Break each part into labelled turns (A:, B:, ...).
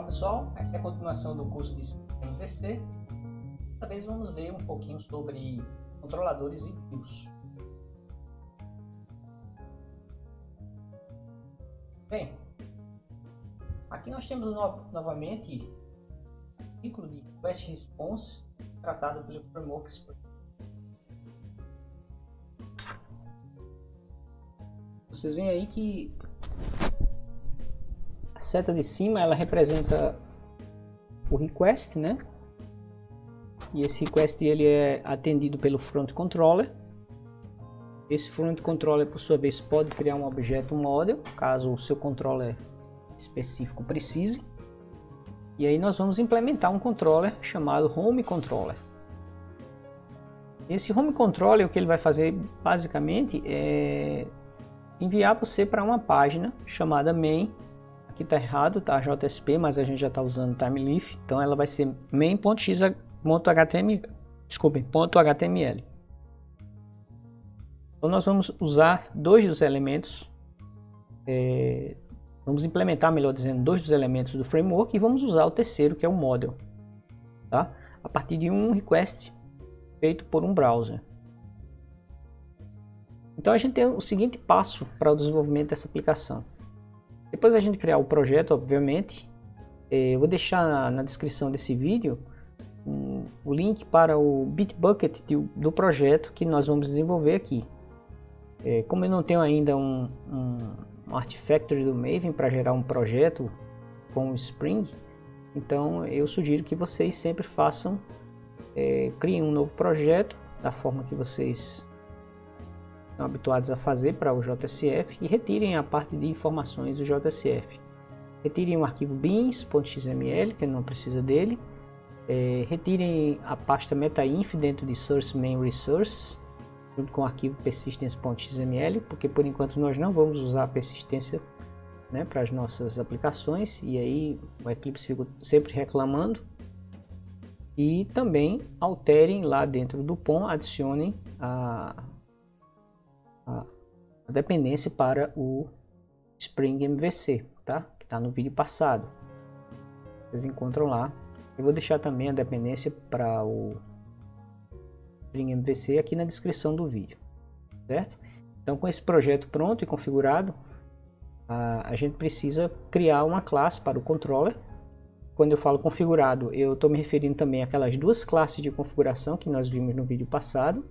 A: Olá pessoal, essa é a continuação do curso de MVC. Dessa vez vamos ver um pouquinho sobre controladores e BIOS. Bem, aqui nós temos novamente o ciclo de Request Response tratado pelo Framework Spring. Vocês veem aí que a seta de cima ela representa o request, né? E esse request ele é atendido pelo front controller. Esse front controller, por sua vez, pode criar um objeto model, caso o seu controller específico precise. E aí nós vamos implementar um controller chamado home controller. Esse home controller, o que ele vai fazer basicamente é enviar você para uma página chamada main. Aqui está errado, tá JSP, mas a gente já está usando TimeLeaf, então ela vai ser main.html. Então nós vamos usar dois dos elementos, vamos implementar, melhor dizendo, dois dos elementos do framework e vamos usar o terceiro, que é o model, tá? A partir de um request feito por um browser. Então a gente tem o seguinte passo para o desenvolvimento dessa aplicação. Depois da gente criar o projeto, obviamente, eu vou deixar na descrição desse vídeo o link para o Bitbucket do projeto que nós vamos desenvolver aqui. Como eu não tenho ainda um Artifactory do Maven para gerar um projeto com o Spring, então eu sugiro que vocês sempre façam, criem um novo projeto da forma que vocês estão habituados a fazer para o JSF e retirem a parte de informações do JSF. Retirem o arquivo beans.xml, que não precisa dele. Retirem a pasta metainf dentro de source main resources, junto com o arquivo persistence.xml, porque por enquanto nós não vamos usar a persistência, né, para as nossas aplicações, e aí o Eclipse fica sempre reclamando. E também alterem lá dentro do POM, adicionem a dependência para o Spring MVC, tá? Que está no vídeo passado. Vocês encontram lá. Eu vou deixar também a dependência para o Spring MVC aqui na descrição do vídeo, certo? Então, com esse projeto pronto e configurado, a gente precisa criar uma classe para o controller. Quando eu falo configurado, eu estou me referindo também àquelas duas classes de configuração que nós vimos no vídeo passado.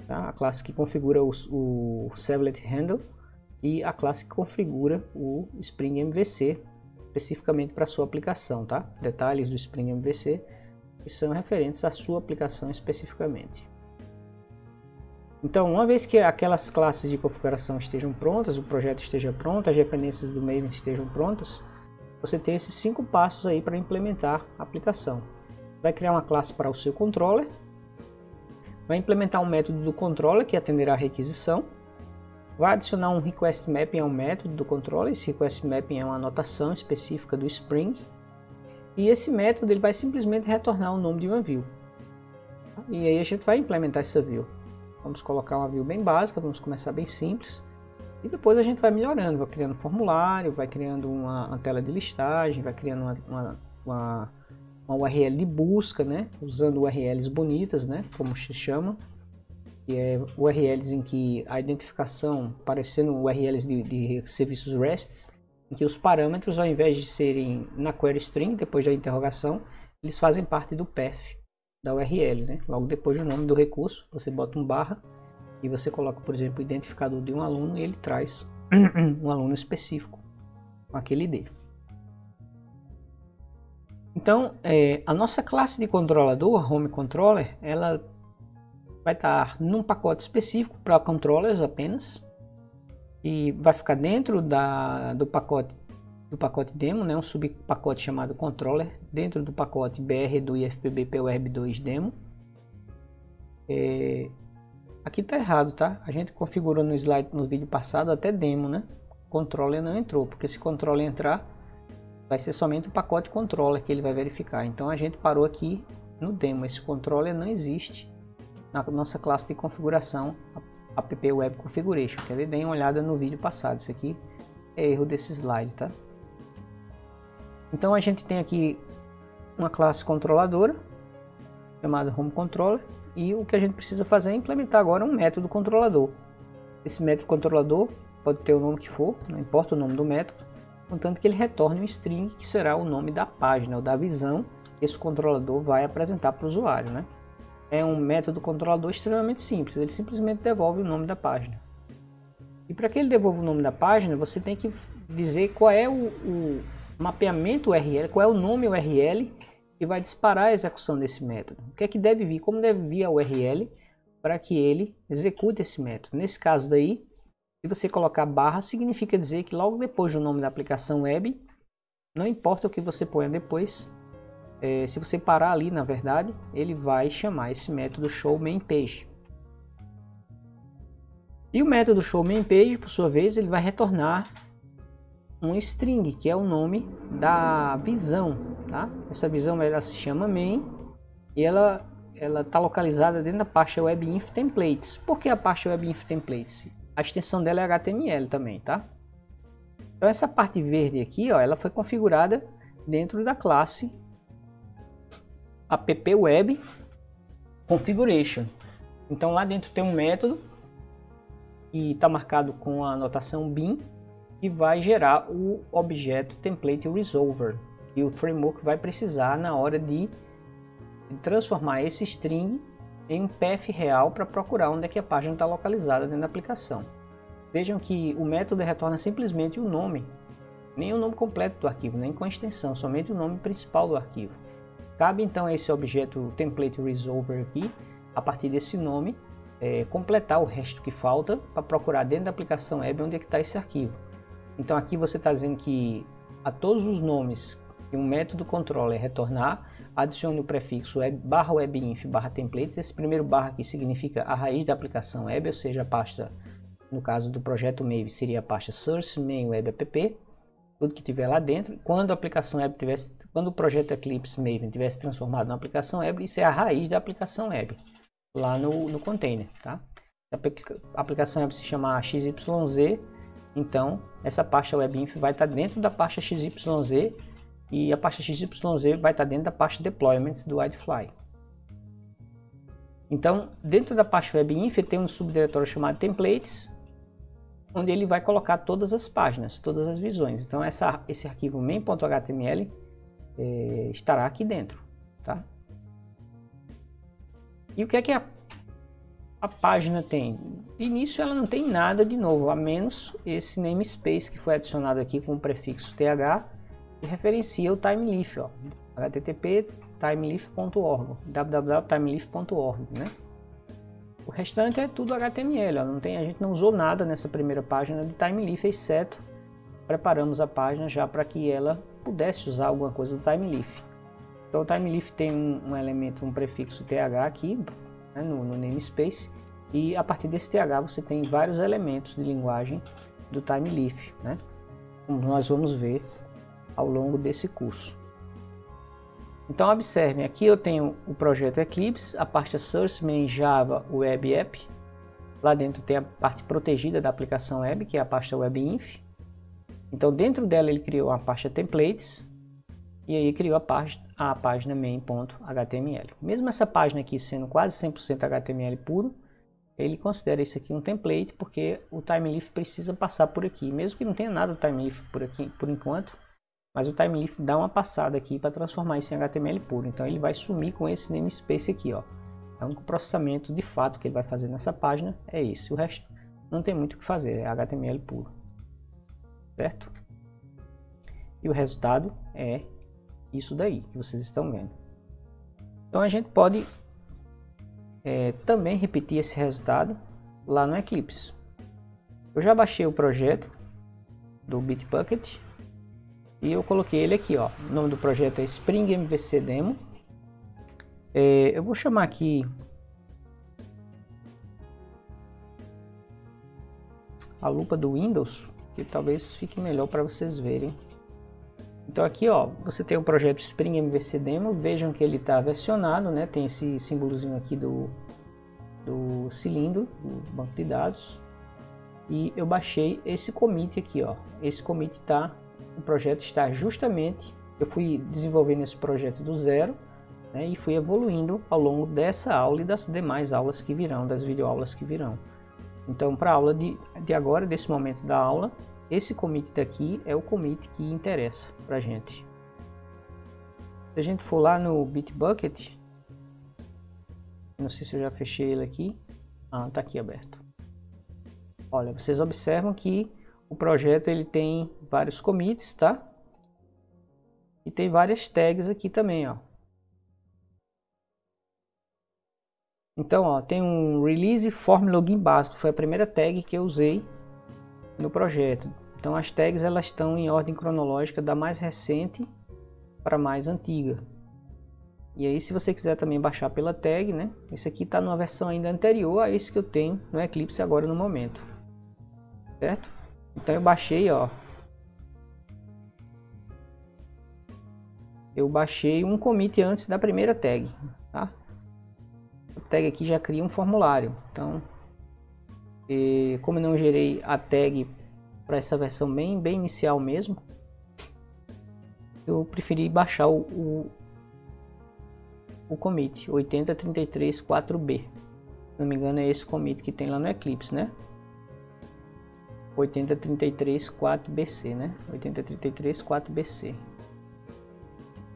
A: Tá? A classe que configura o Servlet Handle e a classe que configura o Spring MVC especificamente para a sua aplicação, tá? Detalhes do Spring MVC que são referentes à sua aplicação especificamente. Então, uma vez que aquelas classes de configuração estejam prontas, o projeto esteja pronto, as dependências do Maven estejam prontas, você tem esses 5 passos aí para implementar a aplicação. Vai criar uma classe para o seu controller. Vai implementar um método do controller que atenderá a requisição. Vai adicionar um request mapping ao método do controller. Esse request mapping é uma anotação específica do Spring. E esse método ele vai simplesmente retornar o nome de uma view. E aí a gente vai implementar essa view. Vamos colocar uma view bem básica, vamos começar bem simples. E depois a gente vai melhorando, vai criando um formulário, vai criando uma tela de listagem, vai criando uma URL de busca, né? Usando URLs bonitas, né? Como se chama, que é URLs em que a identificação, parecendo URLs de serviços REST, em que os parâmetros, ao invés de serem na query string, depois da interrogação, eles fazem parte do path da URL, né? Logo depois do nome do recurso, você bota um barra e você coloca, por exemplo, o identificador de um aluno e ele traz um aluno específico com aquele ID. Então, a nossa classe de controlador, Home Controller, ela vai estar num pacote específico para controllers apenas. E vai ficar dentro do pacote demo, né, um subpacote chamado controller, dentro do pacote BR do IFBB PURB2 demo. Aqui está errado, tá? A gente configurou no slide, no vídeo passado, até demo, né? Controller não entrou, porque se controller entrar, vai ser somente o pacote controller que ele vai verificar. Então a gente parou aqui no demo. Esse controller não existe na nossa classe de configuração app web configuration. Quer ver? Deem uma olhada no vídeo passado. Isso aqui é erro desse slide, tá? Então a gente tem aqui uma classe controladora chamada HomeController, e o que a gente precisa fazer é implementar agora um método controlador. Esse método controlador pode ter o nome que for, não importa o nome do método, contanto que ele retorne um string que será o nome da página ou da visão que esse controlador vai apresentar para o usuário, né? É um método controlador extremamente simples, ele simplesmente devolve o nome da página. E para que ele devolva o nome da página, você tem que dizer qual é o mapeamento URL, qual é o nome URL que vai disparar a execução desse método. O que é que deve vir, como deve vir a URL para que ele execute esse método. Nesse caso daí, se você colocar barra, significa dizer que logo depois do nome da aplicação web, não importa o que você ponha depois, se você parar ali, na verdade, ele vai chamar esse método showMainPage. E o método showMainPage, por sua vez, ele vai retornar um string, que é o nome da visão, tá? Essa visão ela se chama main e ela está localizada dentro da pasta WebInfTemplates. Por que a pasta WebInfTemplates? A extensão dela é HTML também, tá? Então essa parte verde aqui, ó, ela foi configurada dentro da classe appWebConfiguration. Então lá dentro tem um método que está marcado com a anotação bin, e vai gerar o objeto Template Resolver, que o framework vai precisar na hora de transformar esse string em um path real para procurar onde é que a página está localizada dentro da aplicação. Vejam que o método retorna simplesmente o nome, nem o nome completo do arquivo, nem com a extensão, somente o nome principal do arquivo. Cabe então a esse objeto Template Resolver aqui, a partir desse nome, completar o resto que falta para procurar dentro da aplicação web onde é que está esse arquivo. Então aqui você está dizendo que a todos os nomes que um método controller retornar, adicione o prefixo /webinf/templates. Esse primeiro barra aqui significa a raiz da aplicação web, ou seja, a pasta, no caso do projeto Maven, seria a pasta source main web app, tudo que tiver lá dentro. Quando a aplicação web tivesse, quando o projeto Eclipse Maven tivesse transformado na aplicação web, isso é a raiz da aplicação web, lá no container, tá? A aplicação web se chamar XYZ, então essa pasta WebInf vai estar dentro da pasta XYZ, e a pasta XYZ vai estar dentro da pasta Deployments do WideFly. Então, dentro da pasta WebInf tem um subdiretório chamado Templates, onde ele vai colocar todas as páginas, todas as visões. Então, esse arquivo main.html estará aqui dentro, tá? E o que é que a página tem? De início ela não tem nada de novo, a menos esse namespace que foi adicionado aqui com o prefixo th, que referencia o TimeLeaf, ó, http timeleaf.org, www.timeleaf.org, né? O restante é tudo HTML, ó, a gente não usou nada nessa primeira página de TimeLeaf, exceto preparamos a página já para que ela pudesse usar alguma coisa do TimeLeaf. Então o TimeLeaf tem um elemento, um prefixo th aqui, né, no namespace, e a partir desse th você tem vários elementos de linguagem do TimeLeaf, né? Como nós vamos ver ao longo desse curso. Então observem, aqui eu tenho o projeto Eclipse, a pasta Source Main Java Web App, lá dentro tem a parte protegida da aplicação web, que é a pasta WebInf. Então dentro dela ele criou a pasta Templates, e aí criou a página main.html. Mesmo essa página aqui sendo quase 100% HTML puro, ele considera isso aqui um template, porque o TimeLeaf precisa passar por aqui, mesmo que não tenha nada do TimeLeaf por aqui por enquanto. Mas o TimeLeaf dá uma passada aqui para transformar isso em HTML puro. Então ele vai sumir com esse namespace aqui, ó. É o único processamento de fato que ele vai fazer nessa página é esse. O resto não tem muito o que fazer, é HTML puro. Certo? E o resultado é isso daí que vocês estão vendo. Então a gente pode também repetir esse resultado lá no Eclipse. Eu já baixei o projeto do Bitbucket. E eu coloquei ele aqui, ó. O nome do projeto é Spring MVC Demo. Eu vou chamar aqui a lupa do Windows, que talvez fique melhor para vocês verem. Então aqui, ó, você tem o projeto Spring MVC Demo. Vejam que ele está versionado, né? Tem esse símbolozinho aqui do cilindro, do banco de dados. E eu baixei esse commit aqui, ó. Esse commit tá... O projeto está justamente Eu fui desenvolvendo esse projeto do zero, né, e fui evoluindo ao longo dessa aula e das demais aulas que virão, das videoaulas que virão. Então, para a aula de agora, desse momento da aula, esse commit daqui é o commit que interessa para a gente. Se a gente for lá no Bitbucket, não sei se eu já fechei ele aqui. Ah, tá aqui aberto. Olha, vocês observam que o projeto ele tem vários commits, tá? E tem várias tags aqui também, ó. Então, ó, tem um release form login básico, foi a primeira tag que eu usei no projeto. Então, as tags elas estão em ordem cronológica da mais recente para a mais antiga. E aí, se você quiser também baixar pela tag, né? Esse aqui está numa versão ainda anterior a esse que eu tenho no Eclipse agora no momento, certo? Então eu baixei, ó. Eu baixei um commit antes da primeira tag, tá? A tag aqui já cria um formulário. Então, como eu não gerei a tag para essa versão bem inicial mesmo, eu preferi baixar o commit 80334B. Se não me engano é esse commit que tem lá no Eclipse, né? 80334BC, né? 80334BC.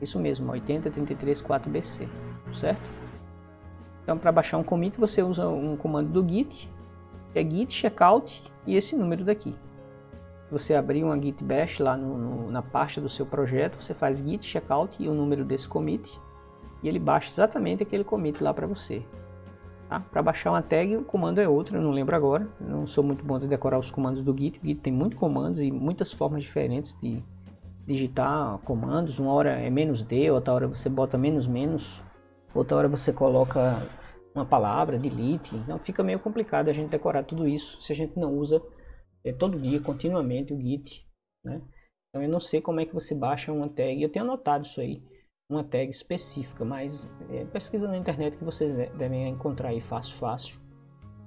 A: Isso mesmo, 80334BC, certo? Então, para baixar um commit, você usa um comando do Git, que é git checkout e esse número daqui. Se você abrir uma git bash lá na pasta do seu projeto, você faz git checkout e o número desse commit, e ele baixa exatamente aquele commit lá para você. Tá? Para baixar uma tag, o comando é outro, eu não lembro agora. Eu não sou muito bom de decorar os comandos do Git. O Git tem muitos comandos e muitas formas diferentes de digitar comandos. Uma hora é -d, outra hora você bota menos, outra hora você coloca uma palavra, delete. Então fica meio complicado a gente decorar tudo isso se a gente não usa todo dia, continuamente, o Git, né? Então eu não sei como é que você baixa uma tag. Eu tenho anotado isso aí, uma tag específica, mas pesquisa na internet que vocês devem encontrar aí fácil.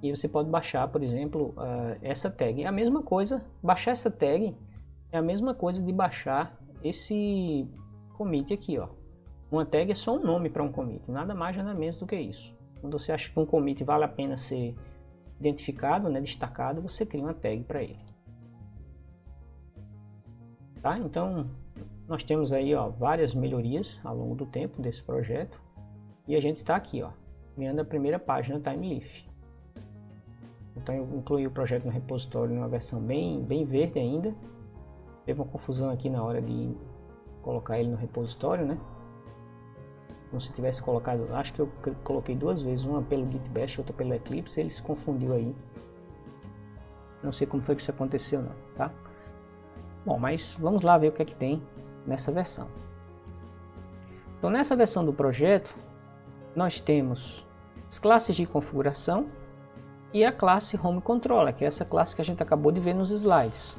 A: E você pode baixar, por exemplo, essa tag. É a mesma coisa, baixar essa tag é a mesma coisa de baixar esse commit aqui, ó. Uma tag é só um nome para um commit, nada mais nada menos do que isso. Quando você acha que um commit vale a pena ser identificado, né, destacado, você cria uma tag para ele. Tá? Então, nós temos aí, ó, várias melhorias ao longo do tempo desse projeto. E a gente está aqui, ó, criando a primeira página Timeleaf. Então eu incluí o projeto no repositório numa versão bem verde ainda. Teve uma confusão aqui na hora de colocar ele no repositório, né? Como se tivesse colocado, acho que eu coloquei duas vezes, uma pelo Git Bash, outra pelo Eclipse, ele se confundiu aí. Não sei como foi que isso aconteceu não, tá? Bom, mas vamos lá ver o que é que tem nessa versão. Então nessa versão do projeto, nós temos as classes de configuração e a classe Home Controller, que é essa classe que a gente acabou de ver nos slides.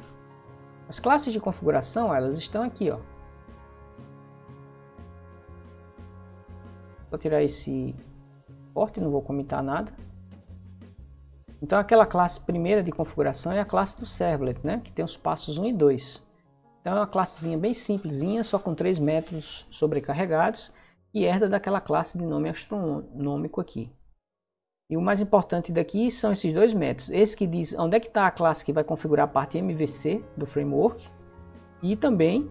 A: As classes de configuração, elas estão aqui, ó. Vou tirar esse porte, não vou comentar nada. Então aquela classe primeira de configuração é a classe do Servlet, né? Que tem os passos 1 e 2. Então é uma classezinha bem simplesinha, só com 3 métodos sobrecarregados, e herda daquela classe de nome astronômico aqui. E o mais importante daqui são esses dois métodos. Esse que diz onde é que está a classe que vai configurar a parte MVC do framework, e também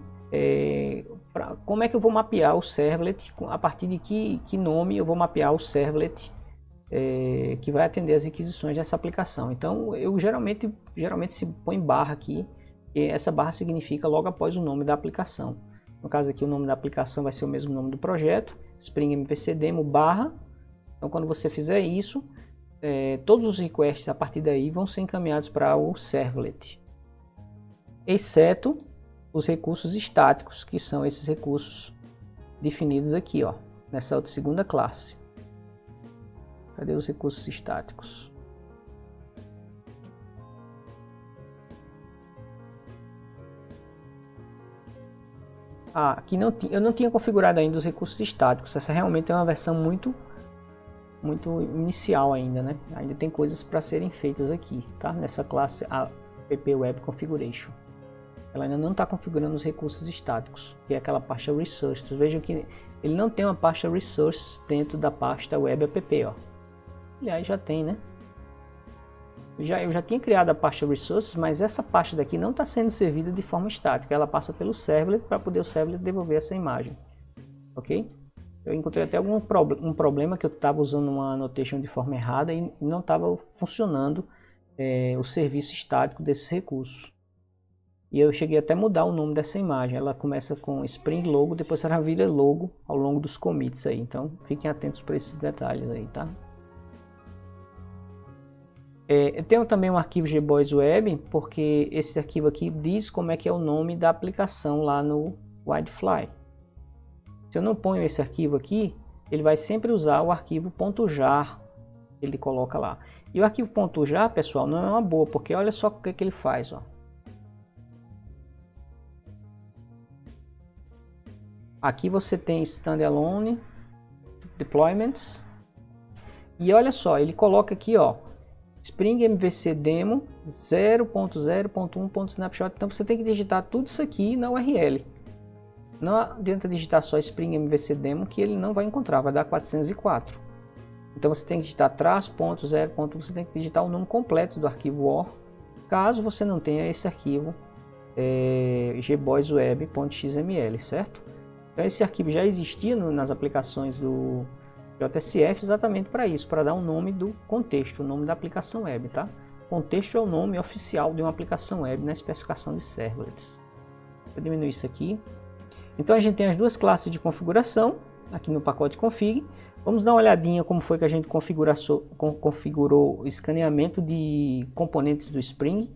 A: como é que eu vou mapear o servlet, a partir de que nome eu vou mapear o servlet que vai atender as requisições dessa aplicação. Então eu geralmente se põe barra aqui, e essa barra significa logo após o nome da aplicação. No caso aqui o nome da aplicação vai ser o mesmo nome do projeto, Spring MVC Demo barra. Então quando você fizer isso, todos os requests a partir daí vão ser encaminhados para o servlet, exceto os recursos estáticos, que são esses recursos definidos aqui, ó, nessa outra segunda classe. Cadê os recursos estáticos? Aqui eu não tinha configurado ainda os recursos estáticos. Essa realmente é uma versão muito inicial ainda, né? Ainda tem coisas para serem feitas aqui, tá? Nessa classe app web configuration. ela ainda não está configurando os recursos estáticos, que é aquela pasta Resources. Vejam que ele não tem uma pasta Resources dentro da pasta Web App, ó. Aliás, já tem, né? Eu já tinha criado a pasta Resources, mas essa pasta daqui não está sendo servida de forma estática. Ela passa pelo servlet para poder o servlet devolver essa imagem. Ok? Eu encontrei até um problema que eu estava usando uma annotation de forma errada e não estava funcionando o serviço estático desses recursos. E eu cheguei até a mudar o nome dessa imagem. Ela começa com Spring Logo, depois ela vira logo ao longo dos commits aí. Então fiquem atentos para esses detalhes aí, tá? Eu tenho também um arquivo GBoys Web, porque esse arquivo aqui diz como é que é o nome da aplicação lá no WildFly. Se eu não ponho esse arquivo aqui, ele vai sempre usar o arquivo .jar, ele coloca lá. E o arquivo .jar, pessoal, não é uma boa, porque olha só o que ele faz, ó. Aqui você tem standalone deployments e olha só, ele coloca aqui, ó, Spring MVC demo 0.0.1.snapshot. Então você tem que digitar tudo isso aqui na URL. Não adianta digitar só Spring MVC demo que ele não vai encontrar, vai dar 404. Então você tem que digitar _0. Você tem que digitar o nome completo do arquivo OR, caso você não tenha esse arquivo gboysweb.xml, certo? Então esse arquivo já existia nas aplicações do JSF exatamente para isso, para dar um nome do contexto, o nome da aplicação web, tá? Contexto é o nome oficial de uma aplicação web na especificação de servlets. Vou diminuir isso aqui. Então a gente tem as duas classes de configuração aqui no pacote config. Vamos dar uma olhadinha como foi que a gente configurou o escaneamento de componentes do Spring.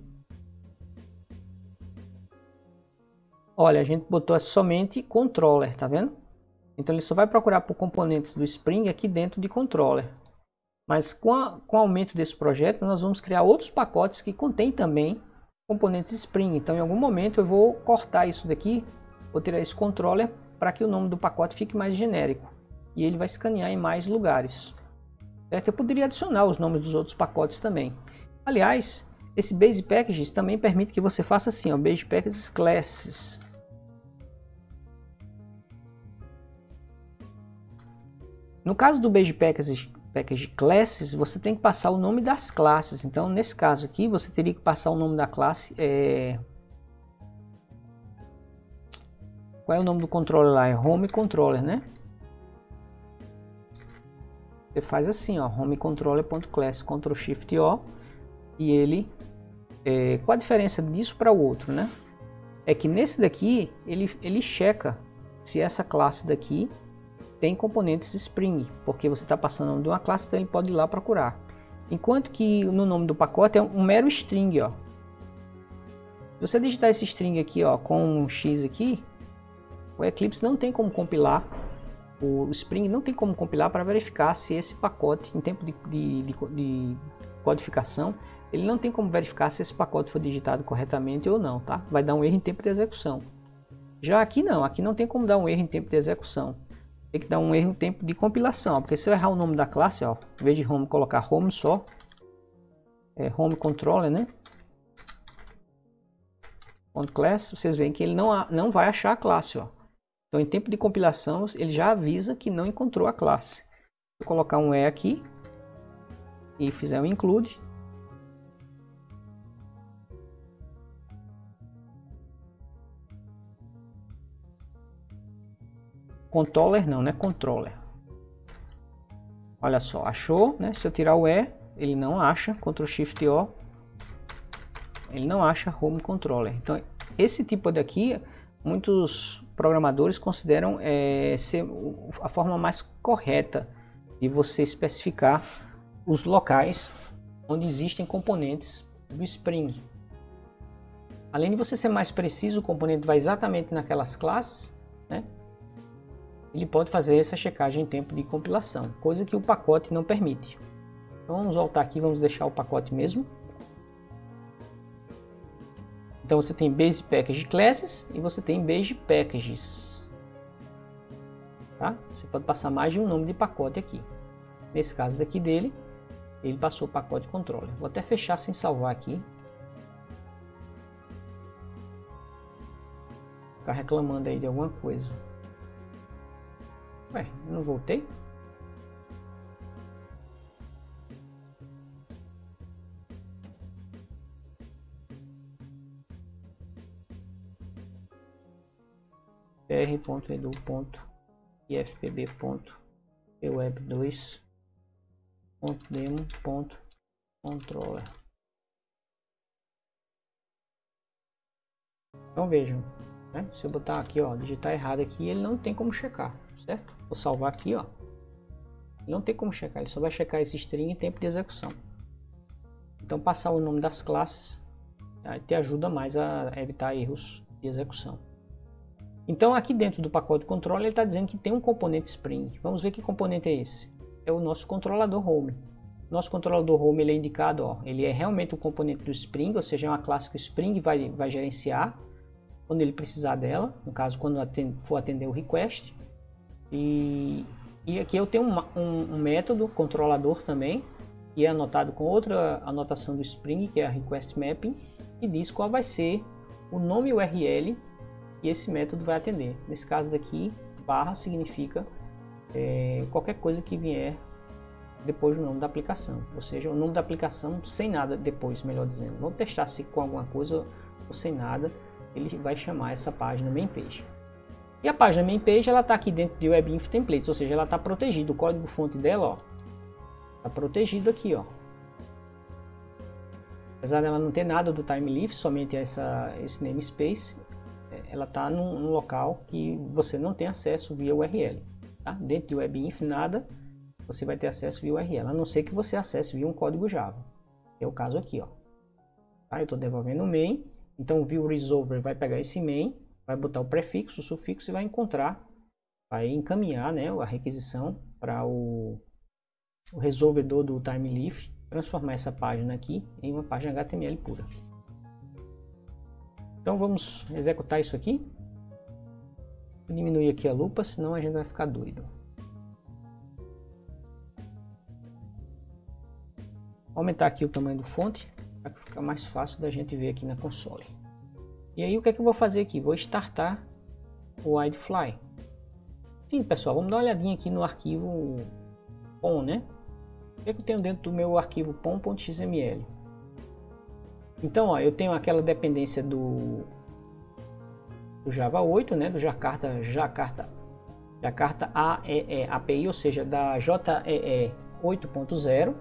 A: Olha, a gente botou somente controller, tá vendo? Então ele só vai procurar por componentes do Spring aqui dentro de controller. Mas com o aumento desse projeto, nós vamos criar outros pacotes que contêm também componentes Spring. Então em algum momento eu vou cortar isso daqui, vou tirar esse controller para que o nome do pacote fique mais genérico. E ele vai escanear em mais lugares. Certo? Eu poderia adicionar os nomes dos outros pacotes também. Aliás, esse Base Packages também permite que você faça assim, ó, Base Packages Classes. No caso do Base Package Classes, você tem que passar o nome das classes. Então, nesse caso aqui, você teria que passar o nome da classe. Qual é o nome do controller lá? É Home Controller, né? Você faz assim, ó, homecontroller.class, Ctrl Shift O, e ele, qual a diferença disso para o outro, né? É que nesse daqui, ele checa se essa classe daqui tem componentes Spring, porque você está passando o nome de uma classe, então ele pode ir lá procurar. Enquanto que no nome do pacote é um mero string, ó. Se você digitar esse string aqui, ó, com um X aqui, o Eclipse não tem como compilar, o Spring não tem como compilar para verificar se esse pacote, em tempo de codificação, ele não tem como verificar se esse pacote foi digitado corretamente ou não, tá? Vai dar um erro em tempo de execução. Já aqui não tem como dar um erro em tempo de execução. Tem que dar um erro em tempo de compilação, porque se eu errar o nome da classe, ó, em vez de home colocar home só, home controller, né? .class, vocês veem que ele não vai achar a classe, ó. Então em tempo de compilação ele já avisa que não encontrou a classe. Se eu colocar um E aqui e fizer um include, controller não, né? Controller. Olha só, achou, né? Se eu tirar o E, ele não acha. Ctrl Shift O, ele não acha Home Controller. Então esse tipo daqui, muitos programadores consideram ser a forma mais correta de você especificar os locais onde existem componentes do Spring. Além de você ser mais preciso, o componente vai exatamente naquelas classes, né? Ele pode fazer essa checagem em tempo de compilação, coisa que o pacote não permite. Então vamos voltar aqui, vamos deixar o pacote mesmo. Então você tem Base Package Classes e você tem Base Packages. Tá? Você pode passar mais de um nome de pacote aqui. Nesse caso daqui dele, ele passou o pacote controller. Vou até fechar sem salvar aqui. Ficar reclamando aí de alguma coisa. Ué, eu não voltei? br.edu.ifpb.eweb2.demo.controller. Então vejam, né? Se eu botar aqui, ó, digitar errado aqui, ele não tem como checar, certo? Vou salvar aqui, ó. Ele não tem como checar, ele só vai checar esse string em tempo de execução. Então passar o nome das classes te ajuda mais a evitar erros de execução. Então aqui dentro do pacote controller ele está dizendo que tem um componente Spring. Vamos ver que componente é esse. É o nosso controlador home. Nosso controlador home ele é indicado, ó, ele é realmente o componente do Spring, ou seja, é uma classe que o Spring vai gerenciar quando ele precisar dela, no caso quando for atender o request. E aqui eu tenho um método controlador também, que é anotado com outra anotação do Spring, que é a request mapping, que diz qual vai ser o nome URL e esse método vai atender. Nesse caso daqui, barra significa qualquer coisa que vier depois do nome da aplicação, ou seja, o nome da aplicação sem nada depois, melhor dizendo. Vamos testar se com alguma coisa ou sem nada ele vai chamar essa página main page. E a página main page ela está aqui dentro de WebInfo Templates, ou seja, ela está protegida. O código fonte dela, ó, está protegido aqui, ó. Apesar dela não ter nada do TimeLeaf, somente esse namespace, ela está num local que você não tem acesso via URL. Tá? Dentro de WebInfo nada, você vai ter acesso via URL, a não ser que você acesse via um código Java. Que é o caso aqui, ó. Tá? Eu estou devolvendo o main, então o view resolver vai pegar esse main, vai botar o prefixo, o sufixo e vai encontrar, vai encaminhar, né, a requisição para o resolvedor do TimeLeaf, transformar essa página aqui em uma página HTML pura. Então vamos executar isso aqui. Vou diminuir aqui a lupa, senão a gente vai ficar doido. Vou aumentar aqui o tamanho do fonte, para ficar mais fácil da gente ver aqui na console. E aí o que é que eu vou fazer aqui? Vou startar o WildFly. Sim, pessoal, vamos dar uma olhadinha aqui no arquivo POM, né? O que é que eu tenho dentro do meu arquivo pom.xml? Então, ó, eu tenho aquela dependência do Java 8, né? Do Jakarta AEE API, ou seja, da JEE 8.0.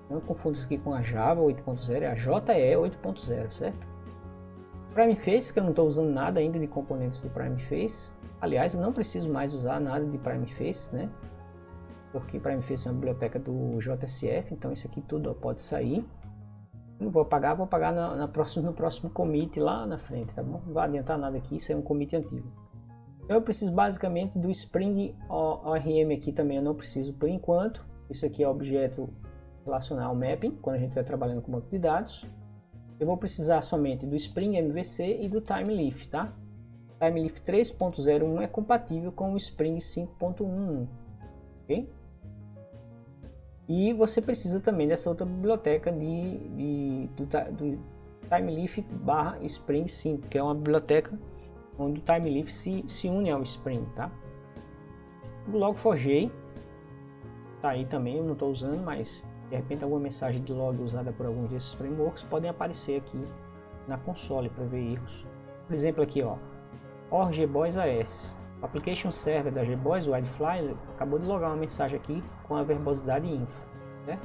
A: Não confunda isso aqui com a Java 8.0, é a JEE 8.0, certo? PrimeFace, que eu não estou usando nada ainda de componentes do PrimeFace. Aliás, eu não preciso mais usar nada de PrimeFace, né? Porque PrimeFace é uma biblioteca do JSF, então isso aqui tudo pode sair. Não vou apagar, vou apagar no próximo commit lá na frente, tá bom? Não vai adiantar nada aqui, isso é um commit antigo. Então eu preciso basicamente do Spring ORM aqui também, eu não preciso por enquanto. Isso aqui é objeto relacional mapping, quando a gente vai trabalhando com banco de dados. Eu vou precisar somente do Spring MVC e do TimeLeaf, tá? TimeLeaf 3.01 é compatível com o Spring 5.11, ok? E você precisa também dessa outra biblioteca do TimeLeaf / Spring 5, que é uma biblioteca onde o TimeLeaf se une ao Spring, tá? O Log4j tá aí também, eu não estou usando, mas de repente alguma mensagem de log usada por algum desses frameworks podem aparecer aqui na console para ver erros. Por exemplo aqui, ó, GBoss AS, o application server da GBoss, o WildFly, acabou de logar uma mensagem aqui com a verbosidade info, né?